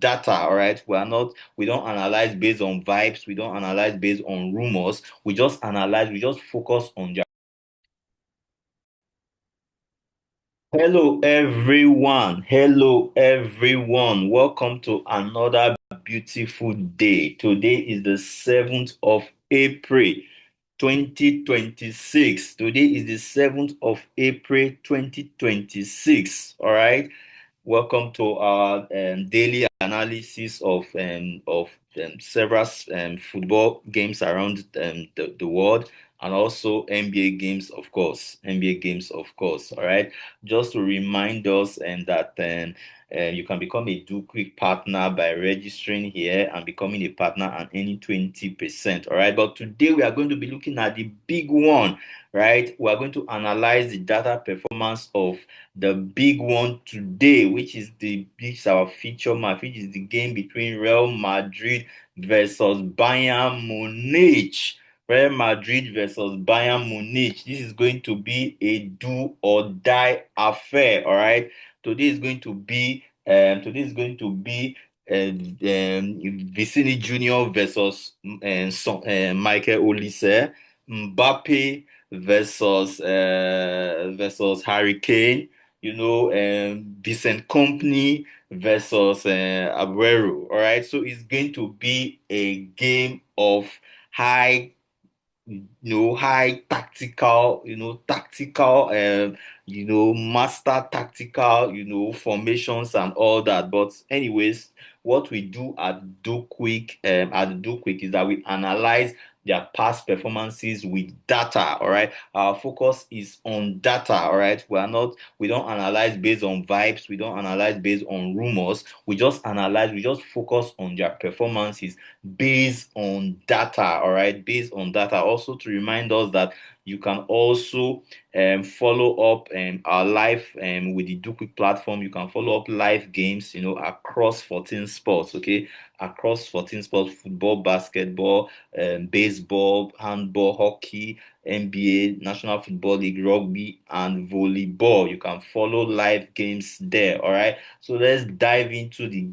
data, all right? We don't analyze based on vibes, we don't analyze based on rumors, we just focus on their. Hello, everyone. Hello, everyone. Welcome to another beautiful day. Today is the 7th of April, 2026. Today is the 7th of April, 2026. All right. Welcome to our daily analysis of several football games around the world, and also NBA games, of course. NBA games, of course. All right. Just to remind us and that you can become a DoQuick partner by registering here and becoming a partner and earning 20%. All right. But today we are going to be looking at the big one, right? We are going to analyze the data performance of the big one today, which is our feature match, which is the game between Real Madrid versus Bayern Munich. Real Madrid versus Bayern Munich. This is going to be a do or die affair. All right. Today is going to be Vicini Junior versus Michael Olise, Mbappe versus Harry Kane, Vincent Kompany versus Aguero. All right, so it's going to be a game of high high tactical, master tactical, formations and all that. But anyways, what we do at Do Quick is that we analyze their past performances with data. All right. Our focus is on data. All right. We don't analyze based on vibes, we don't analyze based on rumors. We just focus on their performances based on data, all right, based on data. Also, to remind us that you can also follow up our live with the DoQuick platform. You can follow up live games, across 14 sports, okay, across 14 sports: football, basketball, baseball, handball, hockey, NBA, National Football League, rugby, and volleyball. You can follow live games there. All right. So let's dive into the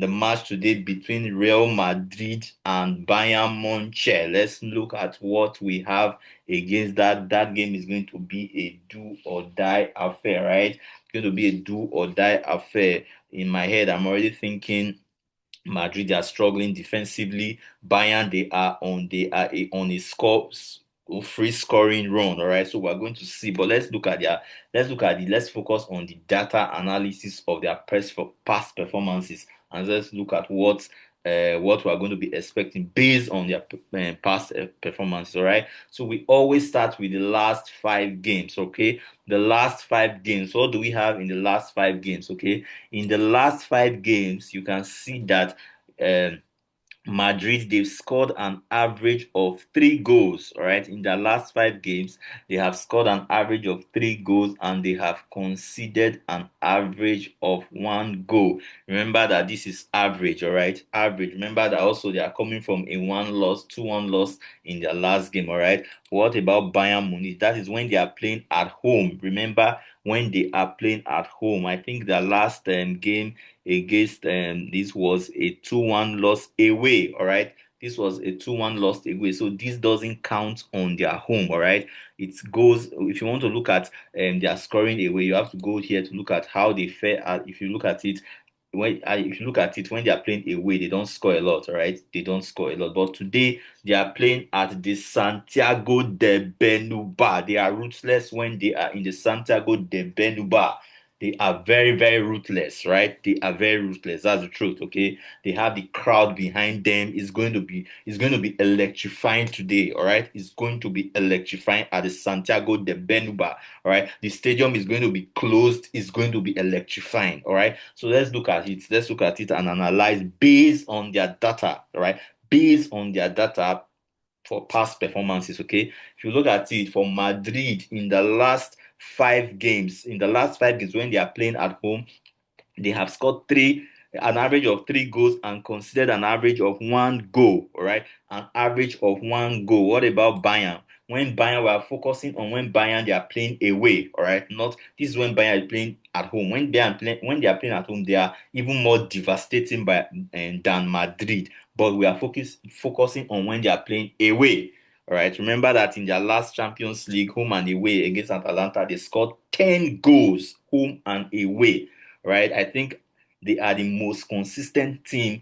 match today between Real Madrid and Bayern Munich. Let's look at what we have against that. That game is going to be a do or die affair, right? It's going to be a do or die affair. In my head, I'm already thinking Madrid, they are struggling defensively. Bayern, on a free scoring run. All right, so we're going to see. But let's focus on the data analysis of their past performances, and let's look at what we are going to be expecting based on their past performance. All right. So we always start with the last 5 games. Okay. The last 5 games. What do we have in the last 5 games? Okay. In the last 5 games, you can see that um, Madrid, they've scored an average of 3 goals. All right, in their last 5 games, they have scored an average of 3 goals and they have conceded an average of 1 goal. Remember that this is average, all right? Average. Remember that also they are coming from a 1 loss, 2-1 loss in their last game, all right? What about Bayern Munich? That is when they are playing at home. Remember, when they are playing at home, I think their last game against this was a 2-1 loss away. All right, this was a 2-1 loss away, so this doesn't count on their home. All right, it goes, if you want to look at their scoring away, you have to go here to look at how they fare at. If you look at it, when they are playing away, they don't score a lot. All right, they don't score a lot. But today they are playing at the Santiago de Bernabeu. They are ruthless when they are in the Santiago de Bernabeu. They are very, very ruthless, right? They are very ruthless. That's the truth, okay? They have the crowd behind them. It's going to be electrifying today, all right? It's going to be electrifying at the Santiago de Bernabeu, all right? The stadium is going to be closed. It's going to be electrifying, all right? So let's look at it. Let's look at it and analyze based on their data, all right? Based on their data for past performances, okay? If you look at it for Madrid in the last 5 games when they are playing at home, they have scored an average of 3 goals and conceded an average of 1 goal. All right, an average of 1 goal. What about Bayern? when Bayern we are focusing on when Bayern they are playing away, all right? Not this is when Bayern is playing at home. When they are playing at home, they are even more devastating than Madrid. But we are focusing on when they are playing away. All right. Remember that in their last Champions League home and away against Atalanta, they scored 10 goals home and away. Right. I think they are the most consistent team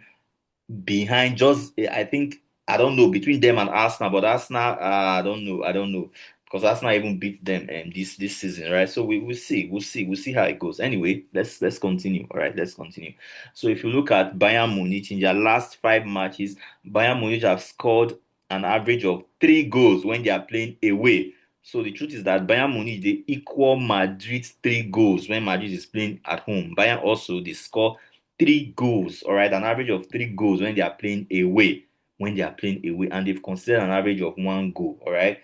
behind just I think I don't know between them and Arsenal, but Arsenal I don't know because Arsenal even beat them this season, right? So we'll see how it goes. Anyway, let's continue. All right, let's continue. So if you look at Bayern Munich in their last 5 matches, Bayern Munich have scored an average of 3 goals when they are playing away. So the truth is that Bayern Munich they equal Madrid's 3 goals when Madrid is playing at home. Bayern also they score 3 goals, all right, an average of 3 goals when they are playing away. When they are playing away, and they've considered an average of 1 goal, all right.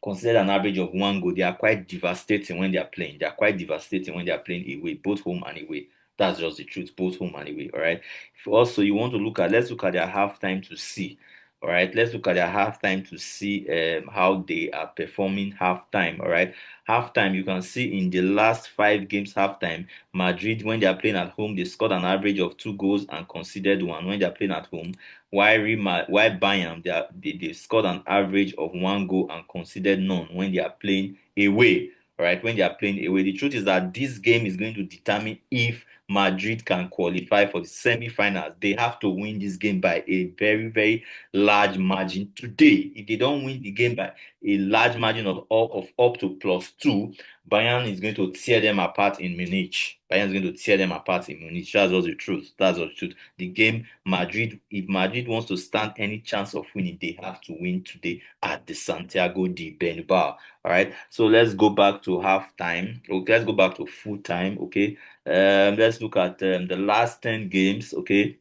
Considered an average of 1 goal. They are quite devastating when they are playing. They are quite devastating when they are playing away, both home and away. That's just the truth, both home and away. All right. If also you want to let's look at their halftime to see. All right, let's look at their halftime to see how they are performing halftime. All right, halftime you can see in the last 5 games halftime, Madrid when they are playing at home they scored an average of 2 goals and conceded one when they are playing at home. While Bayern they scored an average of 1 goal and conceded none when they are playing away. Right, when they are playing away. The truth is that this game is going to determine if Madrid can qualify for the semi-finals. They have to win this game by a very, very large margin today. If they don't win the game by a large margin of up to +2, Bayern is going to tear them apart in Munich. Bayern is going to tear them apart in Munich. That's just the truth. That's just the truth. The game, if Madrid wants to stand any chance of winning, they have to win today at the Santiago de Bernabeu. All right. So let's go back to halftime. Okay, let's go back to full time. Okay. Let's look at the last 10 games. Okay,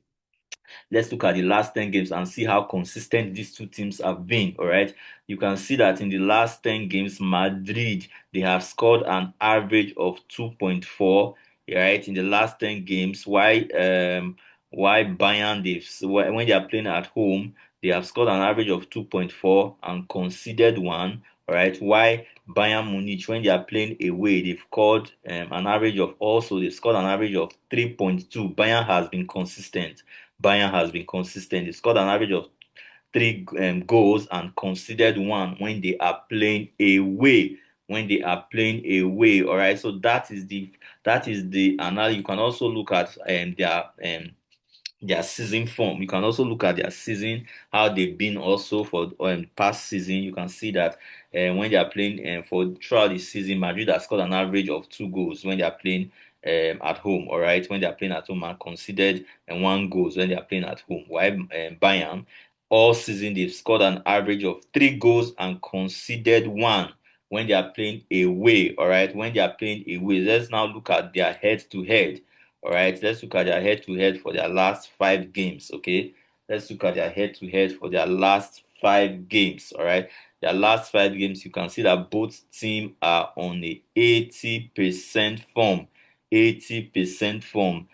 let's look at the last 10 games and see how consistent these two teams have been. All right. You can see that in the last 10 games, Madrid, they have scored an average of 2.4, right, in the last 10 games. Why Bayern, when they are playing at home, they have scored an average of 2.4 and conceded one. All right. Why Bayern Munich, when they are playing away, they've scored an average of 3.2. Bayern has been consistent. They scored an average of 3 goals and conceded one when they are playing away. When they are playing away, all right. So that is the analysis. You can also look at their season form. You can also look at their season, how they've been also for past season. You can see that when they are playing for throughout the season, Madrid has scored an average of 2 goals when they are playing at home. All right, when they are playing at home and considered 1 goals when they are playing at home. While Bayern all season they've scored an average of 3 goals and conceded one when they are playing away. All right, when they are playing away. Let's now look at their head to head. All right, let's look at their head to head for their last 5 games. Okay, let's look at their head to head for their last 5 games. All right, their last 5 games, you can see that both teams are on a 80% form. 80% form.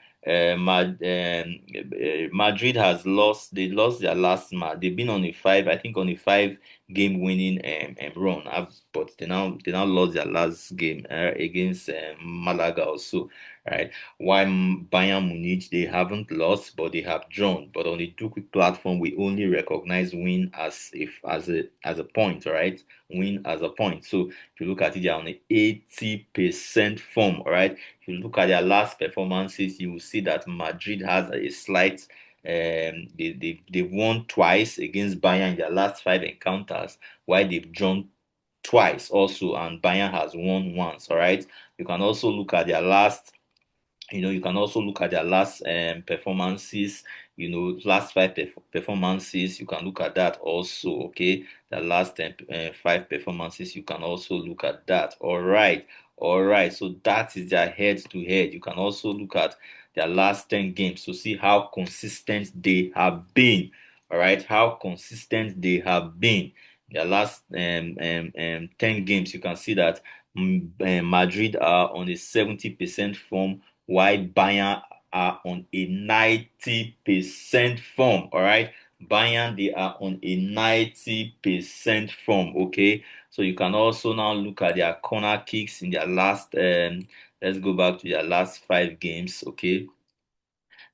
Madrid has lost. They lost their last match. They've been on a five, I think, on a 5 game winning run. But they now lost their last game against Malaga also. Right. While Bayern Munich, they haven't lost, but they have drawn. But on the DoQuick platform, we only recognize win as a point, all right? Win as a point. So if you look at it, they're on an 80% form, all right? If you look at their last performances, you will see that Madrid has a slight they've won twice against Bayern in their last 5 encounters, while they've drawn twice also, and Bayern has won once, all right? You can also look at their last you can also look at their last performances, last performances. You can look at that also, okay? The last 5 performances, you can also look at that. All right. All right. So that is their head to head. You can also look at their last 10 games to see how consistent they have been. All right. How consistent they have been. Their last 10 games, you can see that Madrid are on a 70% form while Bayern are on a 90% form. All right. Bayern, they are on a 90% form, okay? So you can also now look at their corner kicks in their last, let's go back to their last 5 games, okay?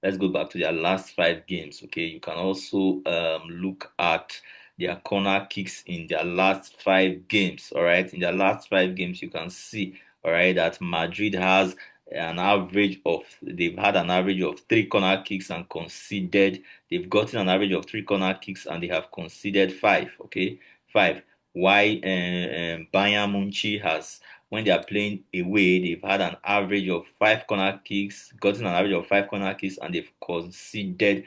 Let's go back to their last 5 games. Okay, you can also look at their corner kicks in their last 5 games. All right, in their last 5 games, you can see, all right, that Madrid has they've had an average of 3 corner kicks and conceded. They've gotten an average of 3 corner kicks and they have conceded five. Okay, five. Why Bayern Munich has, when they are playing away, they've had an average of 5 corner kicks, gotten an average of 5 corner kicks, and they've conceded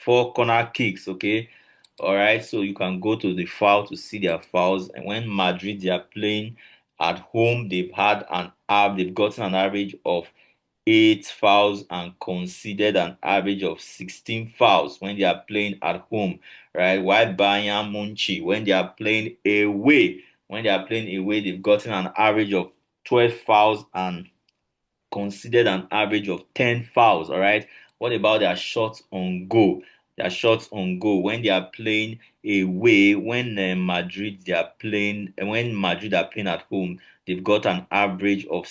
4 corner kicks. Okay. All right. So you can go to the foul to see their fouls. And when Madrid they are playing at home, they've gotten an average of 8 fouls and conceded an average of 16 fouls when they are playing at home, right? While Bayern Munich, when they are playing away, they've gotten an average of 12 fouls and conceded an average of 10 fouls. All right. What about their shots on goal? Their shots on goal when they are playing away, when Madrid are playing at home, they've got an average of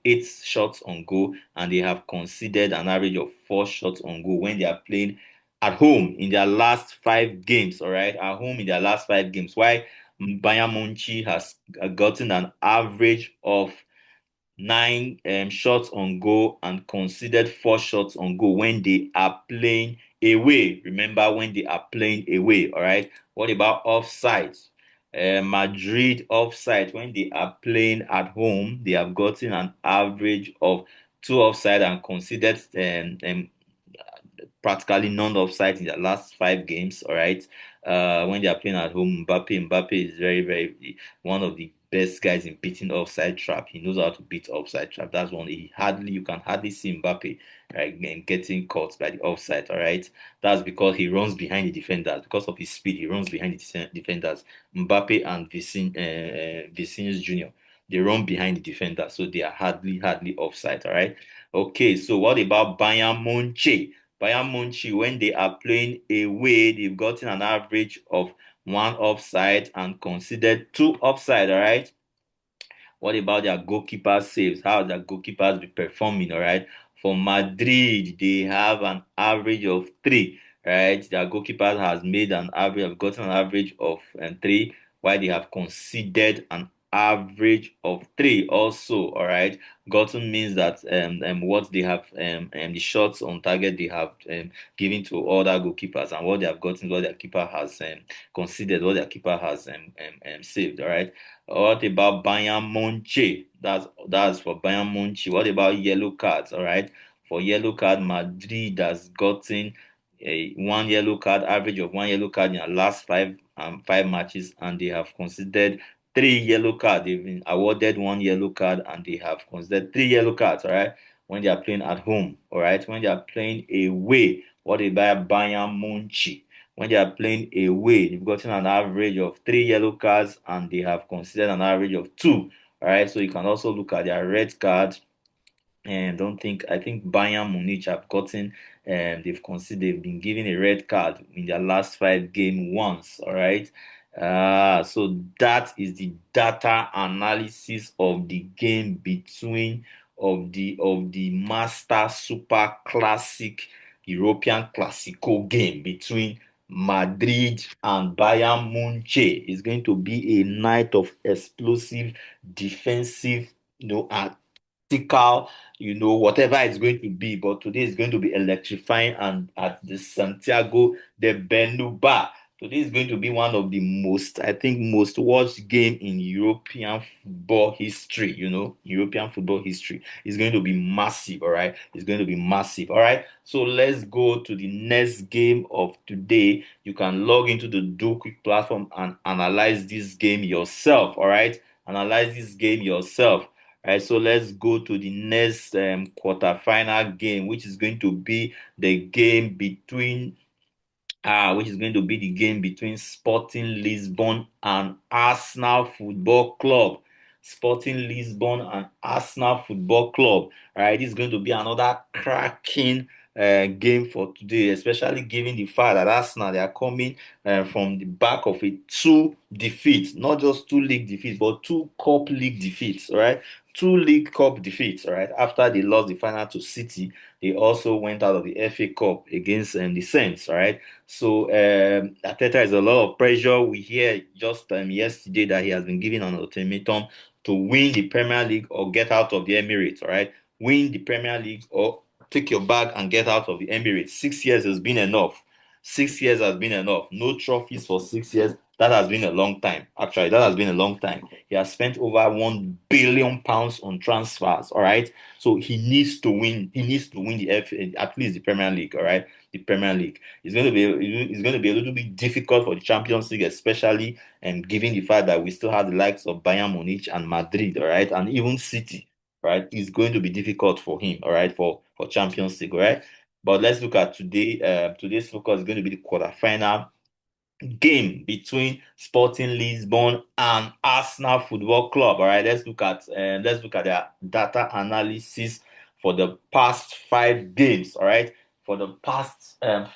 8 shots on goal, and they have conceded an average of 4 shots on goal when they are playing at home in their last 5 games. All right, at home in their last 5 games. Why Bayern Munich has gotten an average of 9 shots on goal and conceded 4 shots on goal when they are playing away. Remember, when they are playing away, all right? What about offside? Madrid offside, when they are playing at home, they have gotten an average of 2 offside and conceded practically none offside in their last 5 games. All right. When they are playing at home, Mbappe is very, very one of the best guys in beating offside trap. He knows how to beat offside trap. That's one you can hardly see Mbappe right getting caught by the offside. All right. That's because he runs behind the defenders. Because of his speed, he runs behind the defenders. Mbappe and Vinicius Junior. They run behind the defender, so they are hardly offside. All right. Okay, so what about Bayern Munich? Bayern Munich, when they are playing away, they've gotten an average of 1 offside and conceded 2 offside. All right. What about their goalkeeper saves? How their goalkeepers be performing? All right. For Madrid, they have an average of 3. Right. Their goalkeepers have gotten an average of 3, while they have conceded an average of 3 also. All right. Gotten means that what they have the shots on target they have given to other goalkeepers, and what they have gotten, what their keeper has conceded, what their keeper has saved. All right. What about Bayern Munich? That's for Bayern Munich. What about yellow cards? All right. For yellow card, Madrid has gotten a one yellow card, average of 1 yellow card in the last five matches, and they have considered 3 yellow cards. They've been awarded 1 yellow card, and they have considered 3 yellow cards. All right. When they are playing at home. All right. When they are playing away, what about Bayern Munich? When they are playing away, they've gotten an average of 3 yellow cards and they have considered an average of 2. All right, so you can also look at their red card. And I think Bayern Munich have they've been given a red card in their last 5 game once. All right. So that is the data analysis of the game between of the Master Super Classic European Classico game between Madrid and Bayern Munich. It's going to be a night of explosive defensive, tactical, whatever it's going to be. But today is going to be electrifying, and at the Santiago de Bernabeu. Today is going to be one of the most watched game in European football history. European football history is going to be massive. All right, it's going to be massive. All right, so let's go to the next game of today. You can log into the DoQuick platform and analyze this game yourself. All right, analyze this game yourself. Right, so let's go to the next quarterfinal game, which is going to be the game between Sporting Lisbon and Arsenal Football Club. Sporting Lisbon and Arsenal Football Club. All right, this is going to be another cracking game for today, especially given the fact that Arsenal they are coming from the back of a two defeats, not just two league defeats, but two cup league defeats, right? Two league cup defeats, right? After they lost the final to City, they also went out of the FA Cup against the Saints, right? So Arteta is a lot of pressure. We hear just yesterday that he has been given an ultimatum to win the Premier League or get out of the Emirates, all right? Win the Premier League or take your bag and get out of the Emirates. 6 years has been enough. 6 years has been enough. No trophies for 6 years. That has been a long time. Actually, that has been a long time. He has spent over £1 billion on transfers. All right. So he needs to win. He needs to win the at least the Premier League. All right. The Premier League. It's going to be a little bit difficult for the Champions League, especially and given the fact that we still have the likes of Bayern Munich and Madrid. All right. And even City, right, is going to be difficult for him, all right, for Champions League, all right. But let's look at today. Today's focus is going to be the quarterfinal game between Sporting Lisbon and Arsenal Football Club. All right, let's look at their data analysis for the past 5 games. All right, for the past 5